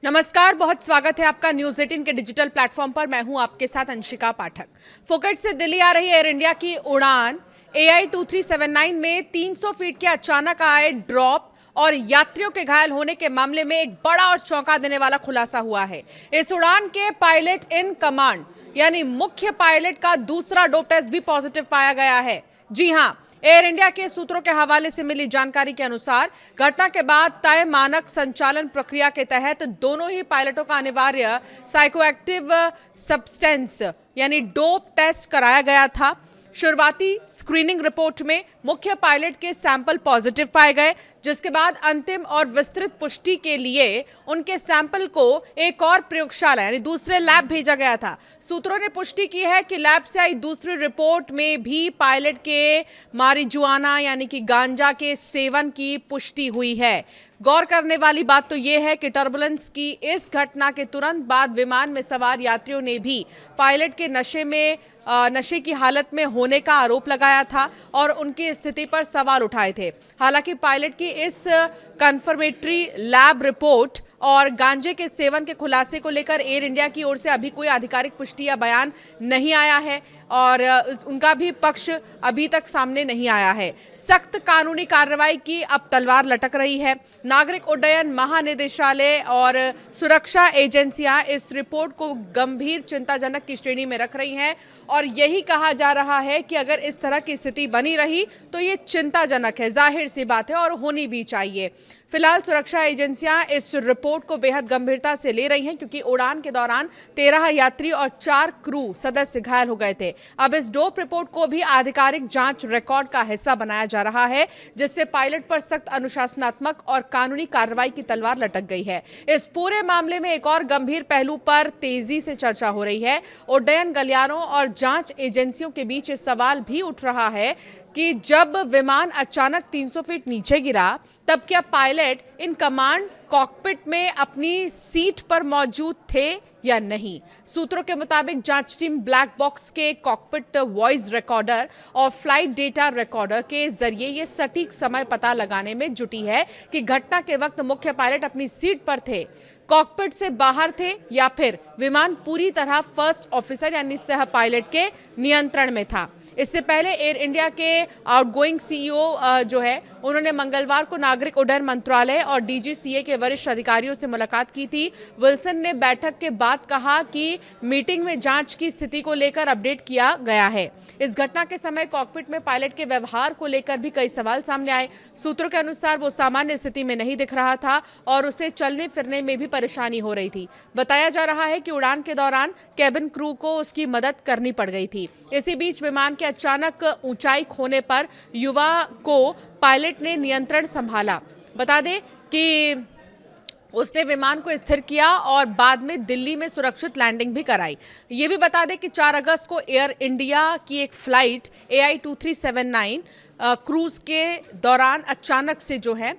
नमस्कार, बहुत स्वागत है आपका न्यूज 18 के डिजिटल प्लेटफॉर्म पर। मैं हूं आपके साथ अंशिका पाठक। फुकेट से दिल्ली आ रही एयर इंडिया की उड़ान AI 2379 में 300 फीट के अचानक आए ड्रॉप और यात्रियों के घायल होने के मामले में एक बड़ा और चौंका देने वाला खुलासा हुआ है। इस उड़ान के पायलट इन कमांड यानी मुख्य पायलट का दूसरा डोप टेस्ट भी पॉजिटिव पाया गया है। जी हां, एयर इंडिया के सूत्रों के हवाले से मिली जानकारी के अनुसार घटना के बाद तय मानक संचालन प्रक्रिया के तहत दोनों ही पायलटों का अनिवार्य साइकोएक्टिव सब्सटेंस यानी डोप टेस्ट कराया गया था। शुरुआती स्क्रीनिंग रिपोर्ट में मुख्य पायलट के सैंपल पॉजिटिव पाए गए, जिसके बाद अंतिम और विस्तृत पुष्टि के लिए उनके सैंपल को एक और प्रयोगशाला यानी दूसरे लैब भेजा गया था। सूत्रों ने पुष्टि की है कि लैब से आई दूसरी रिपोर्ट में भी पायलट के मारिजुआना यानी कि गांजा के सेवन की पुष्टि हुई है। गौर करने वाली बात तो यह है कि टर्बुलेंस की इस घटना के तुरंत बाद विमान में सवार यात्रियों ने भी पायलट के नशे की हालत में होने का आरोप लगाया था और उनकी स्थिति पर सवाल उठाए थे। हालांकि पायलट की इस कंफर्मेटरी लैब रिपोर्ट और गांजे के सेवन के खुलासे को लेकर एयर इंडिया की ओर से अभी कोई आधिकारिक पुष्टि या बयान नहीं आया है और उनका भी पक्ष अभी तक सामने नहीं आया है। सख्त कानूनी कार्रवाई की अब तलवार लटक रही है। नागरिक उड्डयन महानिदेशालय और सुरक्षा एजेंसियां इस रिपोर्ट को गंभीर चिंताजनक की श्रेणी में रख रही हैं और यही कहा जा रहा है कि अगर इस तरह की स्थिति बनी रही तो ये चिंताजनक है, जाहिर सी बात है, और होनी भी चाहिए। फिलहाल सुरक्षा एजेंसियां इस रिपोर्ट को बेहद गंभीरता से ले रही हैं क्योंकि उड़ान के दौरान 13 यात्री और 4 क्रू सदस्य घायल हो गए थे। अब इस डोप रिपोर्ट को भी आधिकारिक जांच रिकॉर्ड का हिस्सा बनाया जा रहा है, जिससे पायलट पर सख्त अनुशासनात्मक और कानूनी कार्रवाई की तलवार लटक गई है। इस पूरे मामले में एक और गंभीर पहलू पर तेजी से चर्चा हो रही है। उड्डयन गलियारों और जांच एजेंसियों के बीच इस सवाल भी उठ रहा है कि जब विमान अचानक 300 फीट नीचे गिरा तब क्या पायलट इन कमांड कॉकपिट में अपनी सीट पर मौजूद थे या नहीं। सूत्रों के मुताबिक जांच टीम ब्लैक बॉक्स के कॉकपिट वॉइस रिकॉर्डर और फ्लाइट डेटा रिकॉर्डर के जरिए ये सटीक समय पता लगाने में जुटी है कि घटना के वक्त मुख्य पायलट अपनी सीट पर थे, कॉकपिट से बाहर थे या फिर विमान पूरी तरह फर्स्ट ऑफिसर यानी सह पायलट के नियंत्रण में था। इससे पहले एयर इंडिया के आउटगोइंग CEO जो है उन्होंने मंगलवार को नागरिक उड्डयन मंत्रालय और DGCA के वरिष्ठ अधिकारियों से मुलाकात की थी। विल्सन ने बैठक के बाद कहा कि मीटिंग में जांच की स्थिति को लेकर अपडेट किया गया है। इस घटना के समय कॉकपिट में पायलट के व्यवहार को लेकर भी कई सवाल सामने आए। सूत्रों के अनुसार वो सामान्य स्थिति में नहीं दिख रहा था और उसे चलने फिरने में भी परेशानी हो रही थी। बताया जा रहा है कि उड़ान के दौरान कैबिन क्रू को उसकी मदद करनी पड़ गई थी। इसी बीच विमान के अचानक ऊंचाई खोने पर युवा को पायलट ने नियंत्रण संभाला। बता दें कि उसने विमान को स्थिर किया और बाद में दिल्ली में सुरक्षित लैंडिंग भी कराई। ये भी बता दें कि 4 अगस्त को एयर इंडिया की एक फ्लाइट AI 2379 क्रूज के दौरान अचानक से जो है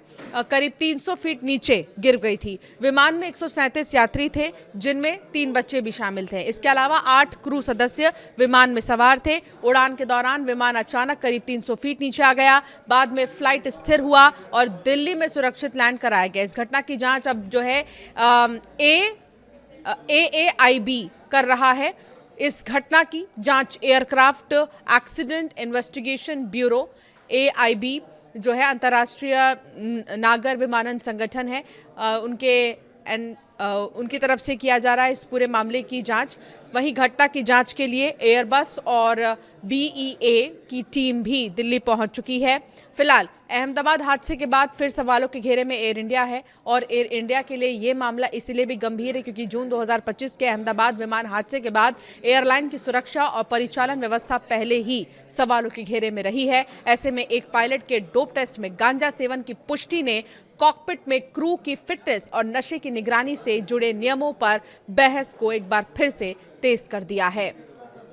करीब 300 फीट नीचे गिर गई थी। विमान में 137 यात्री थे, जिनमें 3 बच्चे भी शामिल थे। इसके अलावा 8 क्रू सदस्य विमान में सवार थे। उड़ान के दौरान विमान अचानक करीब 300 फीट नीचे आ गया। बाद में फ्लाइट स्थिर हुआ और दिल्ली में सुरक्षित लैंड कराया गया। इस घटना की जांच अब जो है AAIB कर रहा है। इस घटना की जांच aircraft accident investigation bureau AIB जो है अंतर्राष्ट्रीय नागर विमानन संगठन है उनकी तरफ से किया जा रहा है इस पूरे मामले की जांच। वहीं घटना की जांच के लिए एयरबस और BEA की टीम भी दिल्ली पहुंच चुकी है। फिलहाल अहमदाबाद हादसे के बाद फिर सवालों के घेरे में एयर इंडिया है और एयर इंडिया के लिए ये मामला इसलिए भी गंभीर है क्योंकि जून 2025 के अहमदाबाद विमान हादसे के बाद एयरलाइन की सुरक्षा और परिचालन व्यवस्था पहले ही सवालों के घेरे में रही है। ऐसे में एक पायलट के डोप टेस्ट में गांजा सेवन की पुष्टि ने कॉकपिट में क्रू की फिटनेस और नशे की निगरानी से जुड़े नियमों पर बहस को एक बार फिर से तेज कर दिया है।